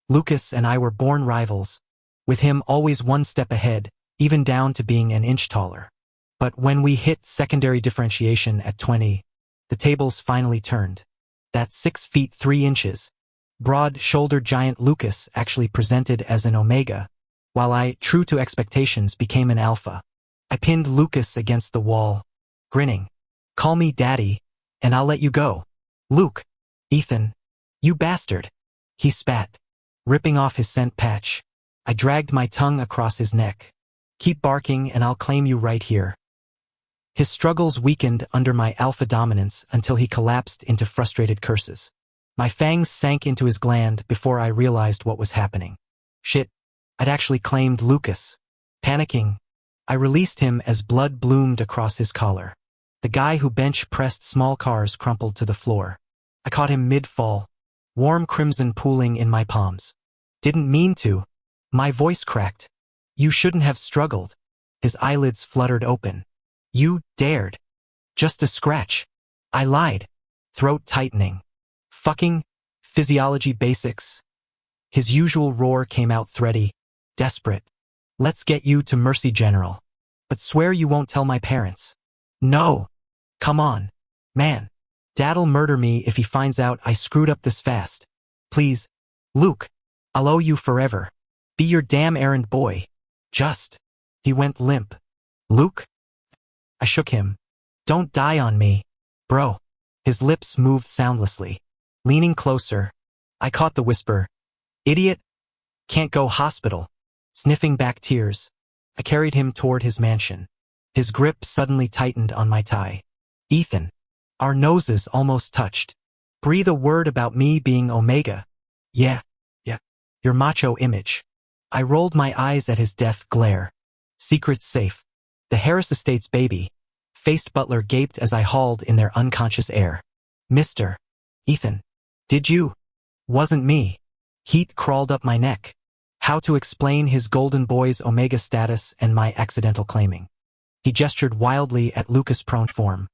Lucas and I were born rivals, with him always one step ahead, even down to being an inch taller. But when we hit secondary differentiation at 20, the tables finally turned. That 6 feet 3 inches, broad-shouldered giant Lucas actually presented as an omega, while I, true to expectations, became an alpha. I pinned Lucas against the wall, grinning. "Call me Daddy, and I'll let you go." "Luke, Ethan, you bastard," he spat, ripping off his scent patch. I dragged my tongue across his neck. "Keep barking and I'll claim you right here." His struggles weakened under my alpha dominance until he collapsed into frustrated curses. My fangs sank into his gland before I realized what was happening. Shit, I'd actually claimed Lucas. Panicking, I released him as blood bloomed across his collar. The guy who bench-pressed small cars crumpled to the floor. I caught him mid-fall, warm crimson pooling in my palms. "Didn't mean to." My voice cracked. "You shouldn't have struggled." His eyelids fluttered open. "You dared." "Just a scratch." I lied. Throat tightening. "Fucking physiology basics." His usual roar came out thready, desperate. "Let's get you to Mercy General. But swear you won't tell my parents." "No." "Come on, man. Dad'll murder me if he finds out I screwed up this fast. Please, Luke, I'll owe you forever. Be your damn errand boy. Just." He went limp. "Luke?" I shook him. "Don't die on me, bro." His lips moved soundlessly. Leaning closer, I caught the whisper, "Idiot. Can't go hospital." Sniffing back tears, I carried him toward his mansion. His grip suddenly tightened on my tie. "Ethan." Our noses almost touched. "Breathe a word about me being Omega." Yeah. Your macho image." I rolled my eyes at his death glare. "Secret's safe." The Harris Estates baby faced Butler gaped as I hauled in their unconscious air. "Mr. Ethan. Did you?" "Wasn't me." Heat crawled up my neck. How to explain his golden boy's Omega status and my accidental claiming? He gestured wildly at Lucas' prone form.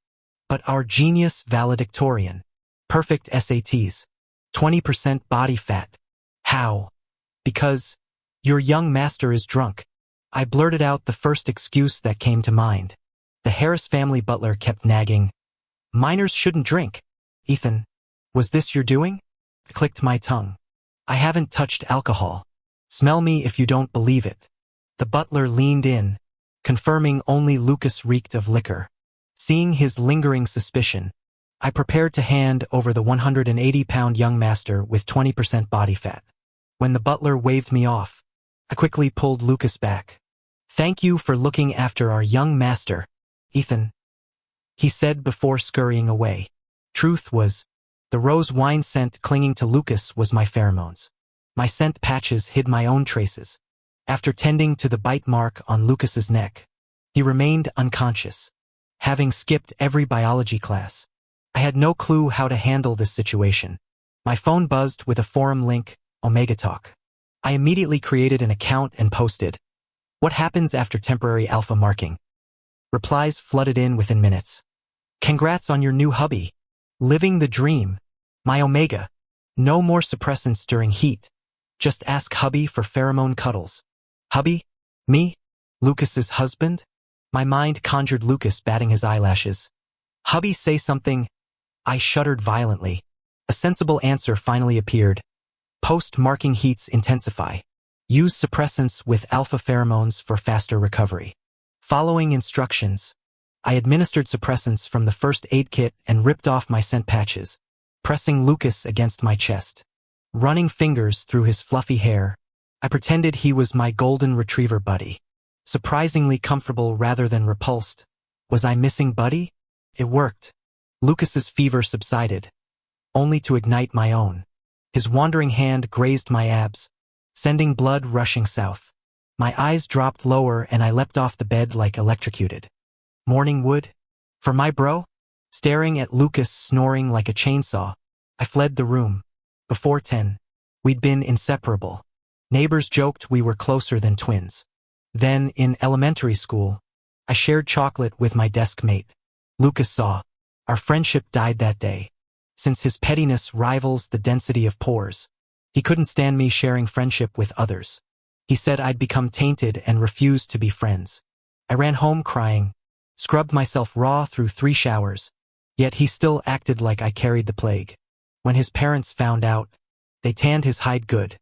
"But our genius valedictorian. Perfect SATs. 20% body fat." "How?" "Because your young master is drunk." I blurted out the first excuse that came to mind. The Harris family butler kept nagging. "Minors shouldn't drink." "Ethan, was this your doing?" I clicked my tongue. "I haven't touched alcohol. Smell me if you don't believe it." The butler leaned in, confirming only Lucas reeked of liquor. Seeing his lingering suspicion, I prepared to hand over the 180-pound young master with 20% body fat. When the butler waved me off, I quickly pulled Lucas back. "Thank you for looking after our young master, Ethan," he said before scurrying away. Truth was, the rose wine scent clinging to Lucas was my pheromones. My scent patches hid my own traces. After tending to the bite mark on Lucas's neck, he remained unconscious. Having skipped every biology class, I had no clue how to handle this situation. My phone buzzed with a forum link, Omega Talk. I immediately created an account and posted, "What happens after temporary alpha marking?" Replies flooded in within minutes. "Congrats on your new hubby. Living the dream. My Omega. No more suppressants during heat. Just ask hubby for pheromone cuddles." "Hubby? Me? Lucas's husband?" My mind conjured Lucas batting his eyelashes. "Hubby, say something." I shuddered violently. A sensible answer finally appeared. Post-marking heats intensify. Use suppressants with alpha pheromones for faster recovery. Following instructions, I administered suppressants from the first aid kit and ripped off my scent patches, pressing Lucas against my chest. Running fingers through his fluffy hair, I pretended he was my golden retriever buddy. Surprisingly comfortable rather than repulsed. Was I missing buddy? It worked. Lucas's fever subsided, only to ignite my own. His wandering hand grazed my abs, sending blood rushing south. My eyes dropped lower and I leapt off the bed like electrocuted. Morning wood? For my bro? Staring at Lucas snoring like a chainsaw, I fled the room. Before 10, we'd been inseparable. Neighbors joked we were closer than twins. Then, in elementary school, I shared chocolate with my desk mate. Lucas saw. Our friendship died that day. Since his pettiness rivals the density of pores, He couldn't stand me sharing friendship with others. He said I'd become tainted and refused to be friends. I ran home crying, scrubbed myself raw through 3 showers, yet he still acted like I carried the plague. When his parents found out, they tanned his hide good.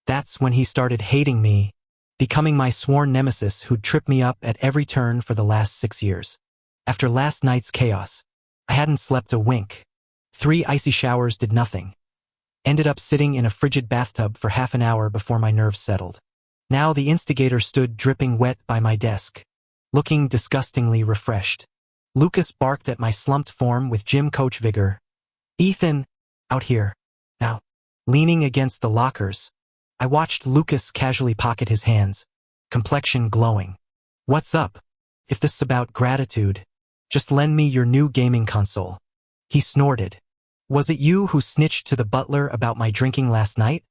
That's when he started hating me, becoming my sworn nemesis who'd trip me up at every turn for the last 6 years. After last night's chaos, I hadn't slept a wink. 3 icy showers did nothing. Ended up sitting in a frigid bathtub for half an hour before my nerves settled. Now the instigator stood dripping wet by my desk, looking disgustingly refreshed. Lucas barked at my slumped form with gym coach vigor. "Ethan, out here, now." Leaning against the lockers, I watched Lucas casually pocket his hands, complexion glowing. "What's up? If this is about gratitude, just lend me your new gaming console." He snorted. "Was it you who snitched to the butler about my drinking last night?"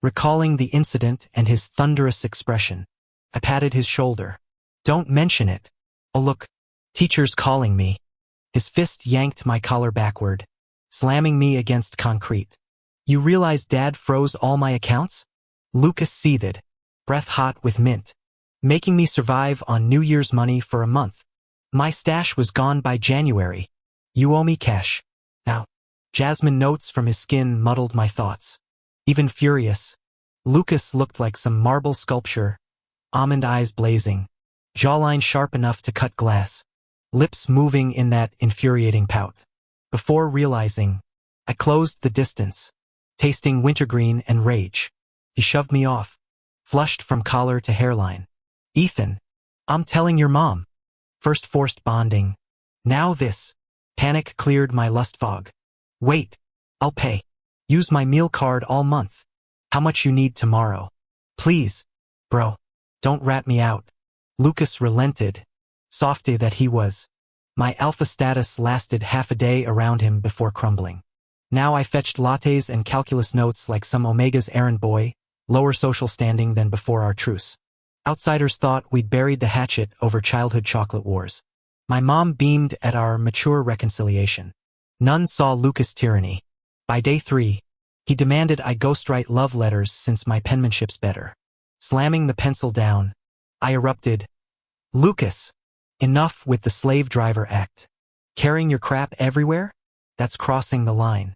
Recalling the incident and his thunderous expression, I patted his shoulder. "Don't mention it. Oh look, teacher's calling me." His fist yanked my collar backward, slamming me against concrete. "You realize Dad froze all my accounts?" Lucas seethed, breath hot with mint, making me survive on New Year's money for a month. "My stash was gone by January. You owe me cash. Now." Jasmine notes from his skin muddled my thoughts. Even furious, Lucas looked like some marble sculpture, almond eyes blazing, jawline sharp enough to cut glass, lips moving in that infuriating pout. Before realizing, I closed the distance, tasting wintergreen and rage. He shoved me off, flushed from collar to hairline. "Ethan, I'm telling your mom." First forced bonding, now this. Panic cleared my lust fog. "Wait, I'll pay. Use my meal card all month. How much you need tomorrow?" "Please, bro, don't rat me out." Lucas relented, softy that he was. My alpha status lasted half a day around him before crumbling. Now I fetched lattes and calculus notes like some Omega's errand boy, lower social standing than before our truce. Outsiders thought we'd buried the hatchet over childhood chocolate wars. My mom beamed at our mature reconciliation. None saw Lucas' tyranny. By day 3, he demanded I ghostwrite love letters since my penmanship's better. Slamming the pencil down, I erupted. "Lucas, enough with the slave driver act. Carrying your crap everywhere? That's crossing the line.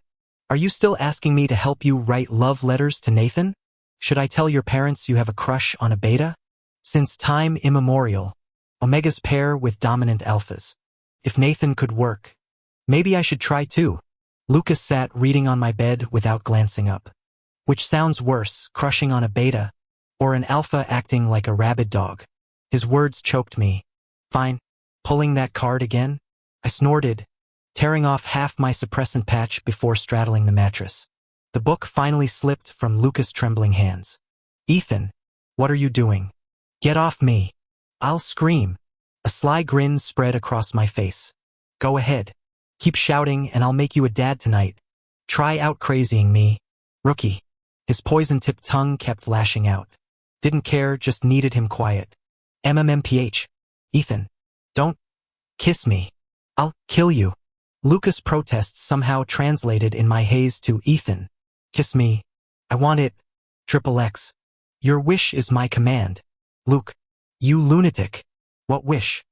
Are you still asking me to help you write love letters to Nathan? Should I tell your parents you have a crush on a beta? Since time immemorial, Omegas pair with dominant alphas. If Nathan could work, maybe I should try too." Lucas sat reading on my bed without glancing up. Which sounds worse, crushing on a beta, or an alpha acting like a rabid dog? His words choked me. "Fine. Pulling that card again?" I snorted, tearing off half my suppressant patch before straddling the mattress. The book finally slipped from Lucas' trembling hands. "Ethan, what are you doing? Get off me." I'll scream. A sly grin spread across my face. "Go ahead. Keep shouting and I'll make you a dad tonight. Try out crazying me. Rookie." His poison-tipped tongue kept lashing out. Didn't care, just needed him quiet. MMMPH. "Ethan, don't kiss me. I'll kill you." Lucas' protests somehow translated in my haze to "Ethan, kiss me. I want it. XXX. Your wish is my command." "Luke, you lunatic. What wish?"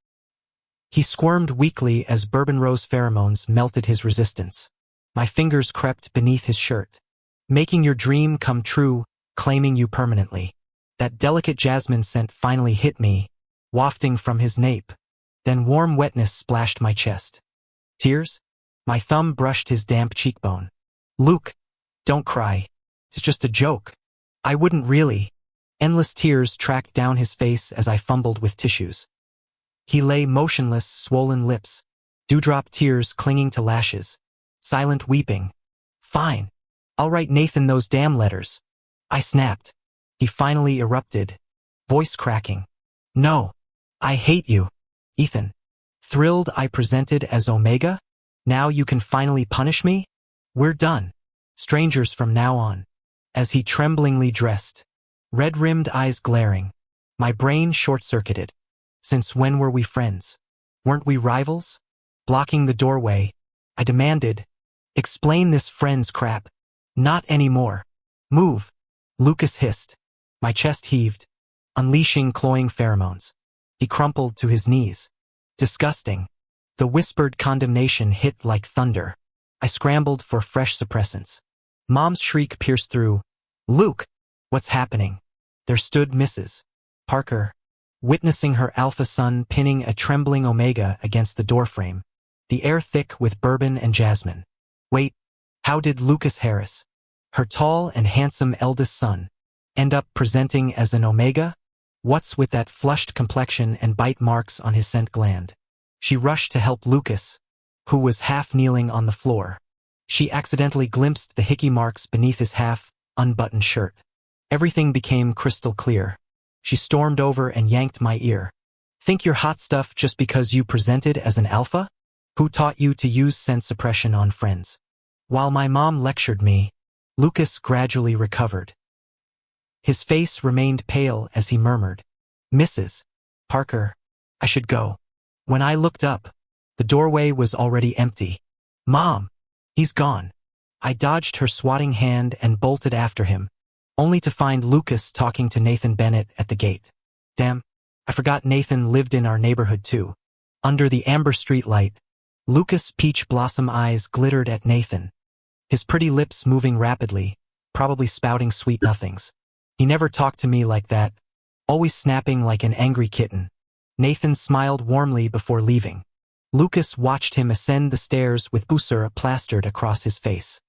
He squirmed weakly as bourbon rose pheromones melted his resistance. My fingers crept beneath his shirt. "Making your dream come true, claiming you permanently." That delicate jasmine scent finally hit me, wafting from his nape. Then warm wetness splashed my chest. "Tears?" My thumb brushed his damp cheekbone. "Luke, don't cry. It's just a joke." "I wouldn't really." Endless tears tracked down his face as I fumbled with tissues. He lay motionless, swollen lips, dewdrop tears clinging to lashes, silent weeping. "Fine. I'll write Nathan those damn letters." I snapped. He finally erupted, voice cracking. "No. I hate you, Ethan." Thrilled I presented as Omega? "Now you can finally punish me? We're done. Strangers from now on." As he tremblingly dressed, red-rimmed eyes glaring, my brain short-circuited. Since when were we friends? Weren't we rivals? Blocking the doorway, I demanded, "Explain this friends crap." "Not anymore. Move." Lucas hissed. My chest heaved, unleashing cloying pheromones. He crumpled to his knees. Disgusting. The whispered condemnation hit like thunder. I scrambled for fresh suppressants. Mom's shriek pierced through. Luke! What's happening? There stood Mrs. Parker, witnessing her alpha son pinning a trembling omega against the doorframe, the air thick with bourbon and jasmine. Wait, how did Lucas Harris, her tall and handsome eldest son, end up presenting as an omega? What's with that flushed complexion and bite marks on his scent gland? She rushed to help Lucas, who was half kneeling on the floor. She accidentally glimpsed the hickey marks beneath his half-unbuttoned shirt. Everything became crystal clear. She stormed over and yanked my ear. Think you're hot stuff just because you presented as an alpha? Who taught you to use scent suppression on friends? While my mom lectured me, Lucas gradually recovered. His face remained pale as he murmured, Mrs. Parker, I should go. When I looked up, the doorway was already empty. Mom! He's gone. I dodged her swatting hand and bolted after him, only to find Lucas talking to Nathan Bennett at the gate. Damn, I forgot Nathan lived in our neighborhood too. Under the amber streetlight, Lucas' peach blossom eyes glittered at Nathan, his pretty lips moving rapidly, probably spouting sweet nothings. He never talked to me like that, always snapping like an angry kitten. Nathan smiled warmly before leaving. Lucas watched him ascend the stairs with Butler plastered across his face.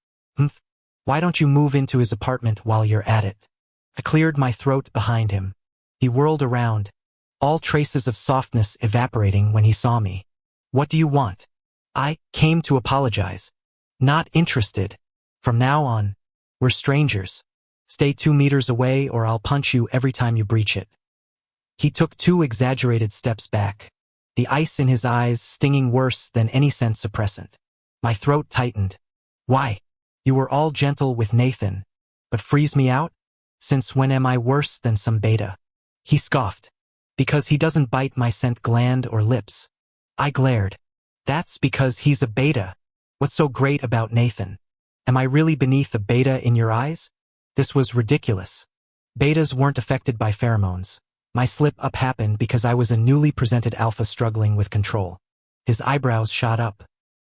Why don't you move into his apartment while you're at it? I cleared my throat behind him. He whirled around, all traces of softness evaporating when he saw me. What do you want? I came to apologize. Not interested. From now on, we're strangers. Stay 2 meters away or I'll punch you every time you breach it. He took 2 exaggerated steps back, the ice in his eyes stinging worse than any scent suppressant. My throat tightened. Why? You were all gentle with Nathan, but freeze me out? Since when am I worse than some beta? He scoffed. Because he doesn't bite my scent gland or lips. I glared. That's because he's a beta. What's so great about Nathan? Am I really beneath a beta in your eyes? This was ridiculous. Betas weren't affected by pheromones. My slip-up happened because I was a newly presented alpha struggling with control. His eyebrows shot up.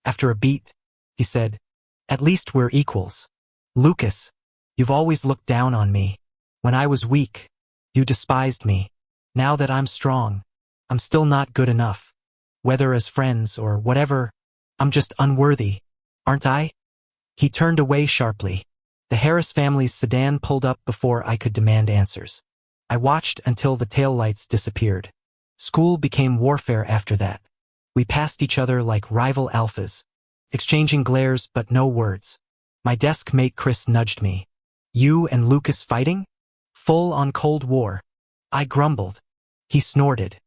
After a beat, he said, At least we're equals. Lucas, you've always looked down on me. When I was weak, you despised me. Now that I'm strong, I'm still not good enough. Whether as friends or whatever, I'm just unworthy, aren't I? He turned away sharply. The Harris family's sedan pulled up before I could demand answers. I watched until the taillights disappeared. School became warfare after that. We passed each other like rival alphas, exchanging glares but no words. My desk mate Chris nudged me. You and Lucas fighting? Full on Cold War. I grumbled. He snorted.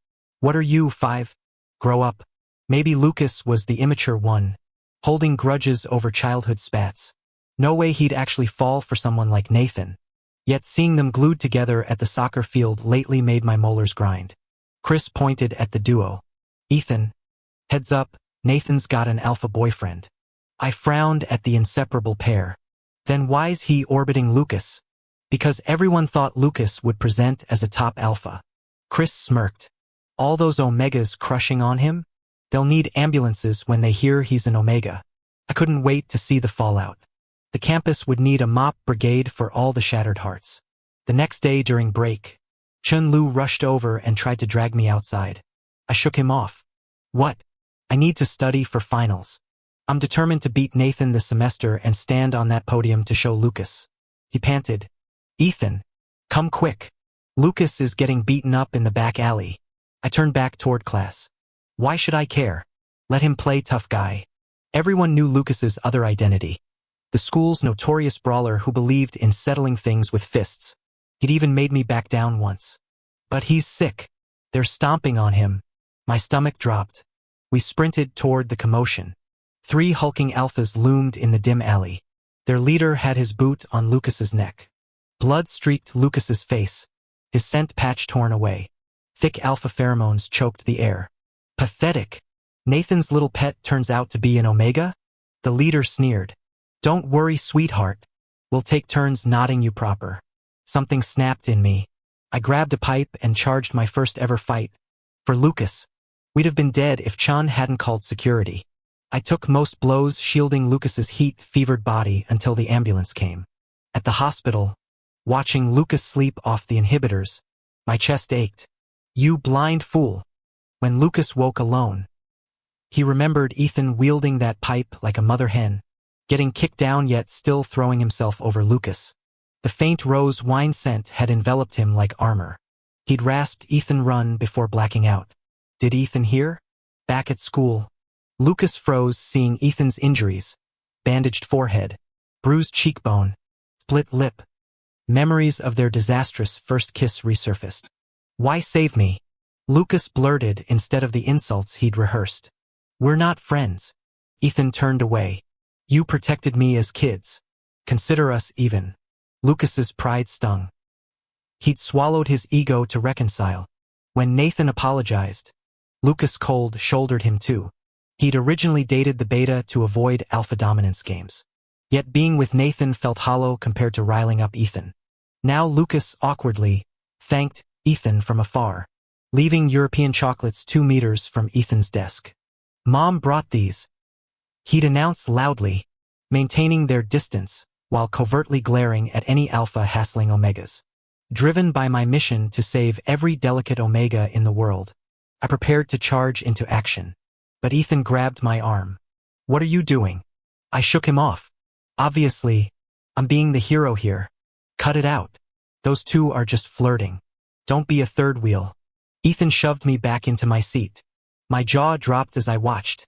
What are you, 5? Grow up. Maybe Lucas was the immature one, holding grudges over childhood spats. No way he'd actually fall for someone like Nathan. Yet seeing them glued together at the soccer field lately made my molars grind. Chris pointed at the duo. Ethan. Heads up, Nathan's got an alpha boyfriend. I frowned at the inseparable pair. Then why's he orbiting Lucas? Because everyone thought Lucas would present as a top alpha. Chris smirked. All those omegas crushing on him? They'll need ambulances when they hear he's an omega. I couldn't wait to see the fallout. The campus would need a mop brigade for all the shattered hearts. The next day during break, Chun-Lu rushed over and tried to drag me outside. I shook him off. What? I need to study for finals. I'm determined to beat Nathan this semester and stand on that podium to show Lucas. He panted. Ethan, come quick. Lucas is getting beaten up in the back alley. I turned back toward class. Why should I care? Let him play tough guy. Everyone knew Lucas's other identity. The school's notorious brawler who believed in settling things with fists. He'd even made me back down once. But he's sick. They're stomping on him. My stomach dropped. We sprinted toward the commotion. 3 hulking alphas loomed in the dim alley. Their leader had his boot on Lucas's neck. Blood streaked Lucas's face, his scent patch torn away. Thick alpha pheromones choked the air. Pathetic. Nathan's little pet turns out to be an omega? The leader sneered. Don't worry, sweetheart. We'll take turns nodding you proper. Something snapped in me. I grabbed a pipe and charged my first ever fight. For Lucas. We'd have been dead if Chun hadn't called security. I took most blows shielding Lucas's heat-fevered body until the ambulance came. At the hospital, watching Lucas sleep off the inhibitors, my chest ached. You blind fool. When Lucas woke alone, he remembered Ethan wielding that pipe like a mother hen, getting kicked down yet still throwing himself over Lucas. The faint rose wine scent had enveloped him like armor. He'd rasped Ethan run before blacking out. Did Ethan hear? Back at school, Lucas froze seeing Ethan's injuries, bandaged forehead, bruised cheekbone, split lip. Memories of their disastrous first kiss resurfaced. Why save me? Lucas blurted instead of the insults he'd rehearsed. We're not friends. Ethan turned away. You protected me as kids. Consider us even. Lucas's pride stung. He'd swallowed his ego to reconcile. When Nathan apologized, Lucas cold-shouldered him too. He'd originally dated the beta to avoid alpha dominance games. Yet being with Nathan felt hollow compared to riling up Ethan. Now Lucas awkwardly thanked Ethan from afar, leaving European chocolates 2 meters from Ethan's desk. Mom brought these. He'd announced loudly, maintaining their distance while covertly glaring at any alpha hassling omegas. Driven by my mission to save every delicate omega in the world, I prepared to charge into action. But Ethan grabbed my arm. What are you doing? I shook him off. Obviously, I'm being the hero here. Cut it out. Those two are just flirting. Don't be a third wheel. Ethan shoved me back into my seat. My jaw dropped as I watched.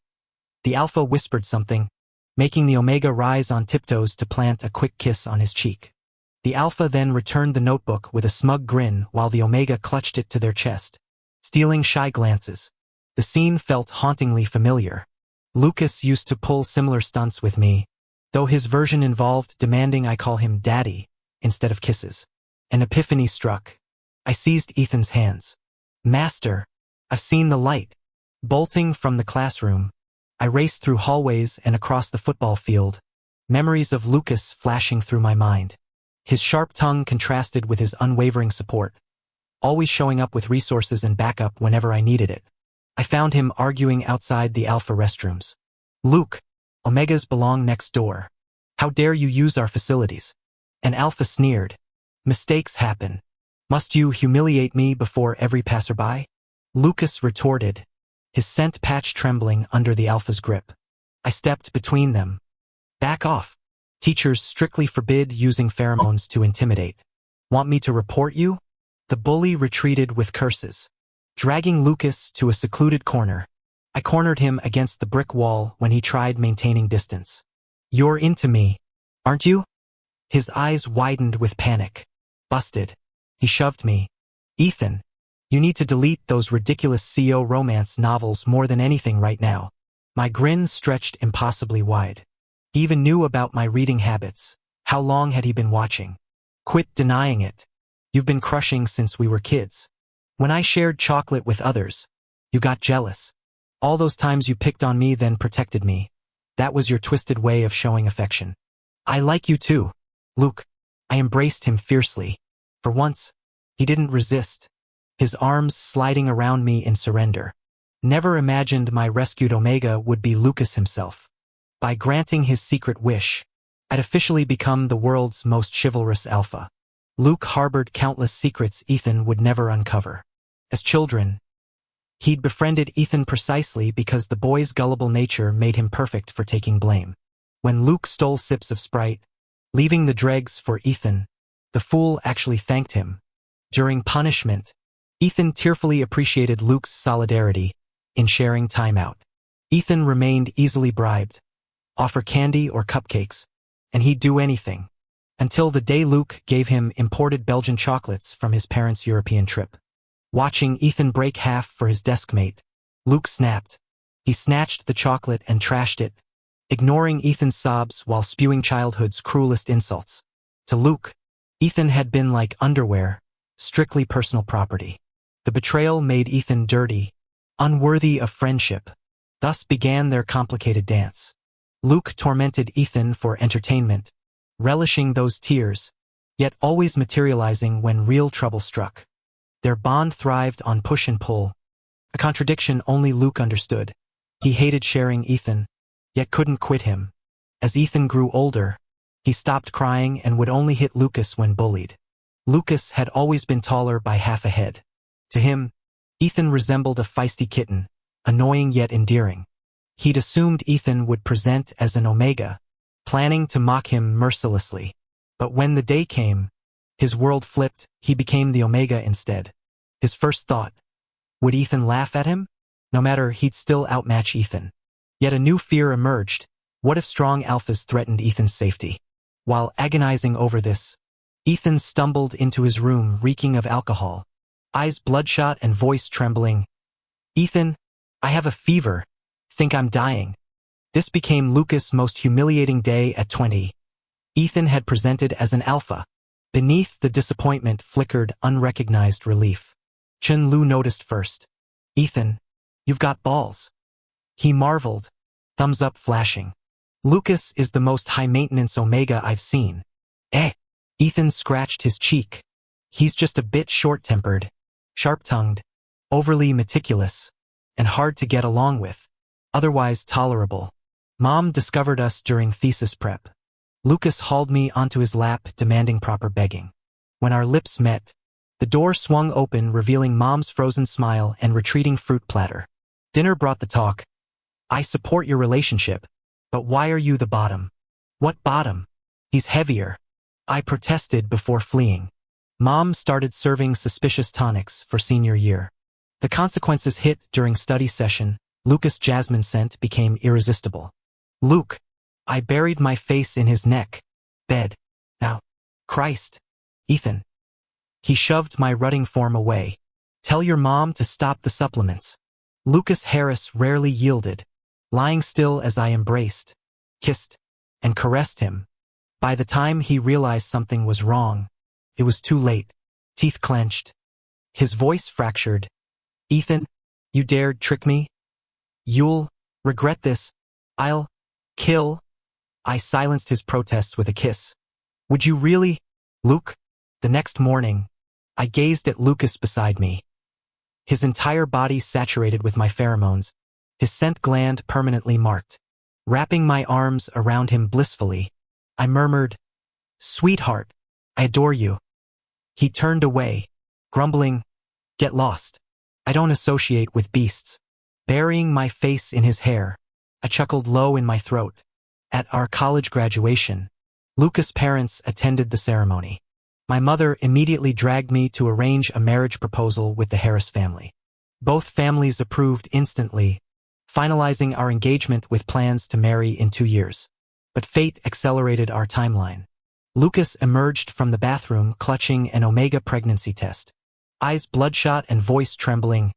The alpha whispered something, making the omega rise on tiptoes to plant a quick kiss on his cheek. The alpha then returned the notebook with a smug grin while the omega clutched it to their chest, stealing shy glances. The scene felt hauntingly familiar. Lucas used to pull similar stunts with me, though his version involved demanding I call him daddy instead of kisses. An epiphany struck. I seized Ethan's hands. Master, I've seen the light. Bolting from the classroom, I raced through hallways and across the football field, memories of Lucas flashing through my mind. His sharp tongue contrasted with his unwavering support, always showing up with resources and backup whenever I needed it. I found him arguing outside the alpha restrooms. Luke, omegas belong next door. How dare you use our facilities? An alpha sneered. Mistakes happen. Must you humiliate me before every passerby? Lucas retorted, his scent patch trembling under the alpha's grip. I stepped between them. Back off. Teachers strictly forbid using pheromones to intimidate. Want me to report you? The bully retreated with curses. Dragging Lucas to a secluded corner, I cornered him against the brick wall when he tried maintaining distance. You're into me, aren't you? His eyes widened with panic. Busted. He shoved me. Ethan, you need to delete those ridiculous CO romance novels more than anything right now. My grin stretched impossibly wide. He even knew about my reading habits. How long had he been watching? Quit denying it. You've been crushing since we were kids. When I shared chocolate with others, you got jealous. All those times you picked on me then protected me. That was your twisted way of showing affection. I like you too, Luke. I embraced him fiercely. For once, he didn't resist, his arms sliding around me in surrender. Never imagined my rescued omega would be Lucas himself. By granting his secret wish, I'd officially become the world's most chivalrous alpha. Luke harbored countless secrets Ethan would never uncover. As children, he'd befriended Ethan precisely because the boy's gullible nature made him perfect for taking blame. When Luke stole sips of Sprite, leaving the dregs for Ethan, the fool actually thanked him. During punishment, Ethan tearfully appreciated Luke's solidarity in sharing time out. Ethan remained easily bribed, offer candy or cupcakes, and he'd do anything, until the day Luke gave him imported Belgian chocolates from his parents' European trip. Watching Ethan break half for his desk mate, Luke snapped. He snatched the chocolate and trashed it, ignoring Ethan's sobs while spewing childhood's cruelest insults. To Luke, Ethan had been like underwear, strictly personal property. The betrayal made Ethan dirty, unworthy of friendship. Thus began their complicated dance. Luke tormented Ethan for entertainment, relishing those tears, yet always materializing when real trouble struck. Their bond thrived on push and pull, a contradiction only Luke understood. He hated sharing Ethan, yet couldn't quit him. As Ethan grew older, he stopped crying and would only hit Lucas when bullied. Lucas had always been taller by half a head. To him, Ethan resembled a feisty kitten, annoying yet endearing. He'd assumed Ethan would present as an omega, planning to mock him mercilessly. But when the day came, his world flipped. He became the omega instead. His first thought, would Ethan laugh at him? No matter, he'd still outmatch Ethan. Yet a new fear emerged. What if strong alphas threatened Ethan's safety? While agonizing over this, Ethan stumbled into his room reeking of alcohol, eyes bloodshot and voice trembling. "Ethan, I have a fever. Think I'm dying." This became Lucas' most humiliating day at 20. Ethan had presented as an alpha. Beneath the disappointment flickered unrecognized relief. Chen-Lu noticed first. "Ethan, you've got balls." He marveled, thumbs up flashing. "Lucas is the most high-maintenance omega I've seen." "Eh?" Ethan scratched his cheek. "He's just a bit short-tempered, sharp-tongued, overly meticulous, and hard to get along with. Otherwise tolerable. Mom discovered us during thesis prep. Lucas hauled me onto his lap, demanding proper begging. When our lips met, the door swung open, revealing Mom's frozen smile and retreating fruit platter. Dinner brought the talk. "I support your relationship, but why are you the bottom?" "What bottom? He's heavier," I protested before fleeing. Mom started serving suspicious tonics for senior year. The consequences hit during study session. Lucas' jasmine scent became irresistible. "Luke." I buried my face in his neck. "Bed. Now." "Christ. Ethan." He shoved my rutting form away. "Tell your mom to stop the supplements." Lucas Harris rarely yielded, lying still as I embraced, kissed, and caressed him. By the time he realized something was wrong, it was too late. Teeth clenched. His voice fractured. "Ethan, you dared trick me? You'll regret this. I'll kill." I silenced his protests with a kiss. "Would you really, Luke?" The next morning, I gazed at Lucas beside me. His entire body saturated with my pheromones, his scent gland permanently marked. Wrapping my arms around him blissfully, I murmured, "Sweetheart, I adore you." He turned away, grumbling, "Get lost. I don't associate with beasts." Burying my face in his hair, I chuckled low in my throat. At our college graduation, Lucas' parents attended the ceremony. My mother immediately dragged me to arrange a marriage proposal with the Harris family. Both families approved instantly, finalizing our engagement with plans to marry in 2 years. But fate accelerated our timeline. Lucas emerged from the bathroom clutching an omega pregnancy test, eyes bloodshot and voice trembling.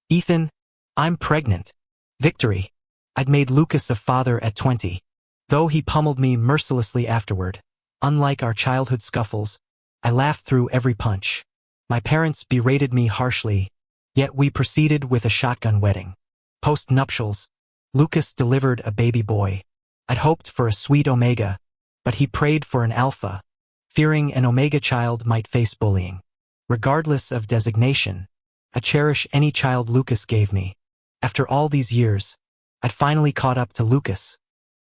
"Ethan, I'm pregnant." Victory. I'd made Lucas a father at 20. Though he pummeled me mercilessly afterward, unlike our childhood scuffles, I laughed through every punch. My parents berated me harshly, yet we proceeded with a shotgun wedding. Post-nuptials, Lucas delivered a baby boy. I'd hoped for a sweet omega, but he prayed for an alpha, fearing an omega child might face bullying. Regardless of designation, I cherish any child Lucas gave me. After all these years, I'd finally caught up to Lucas.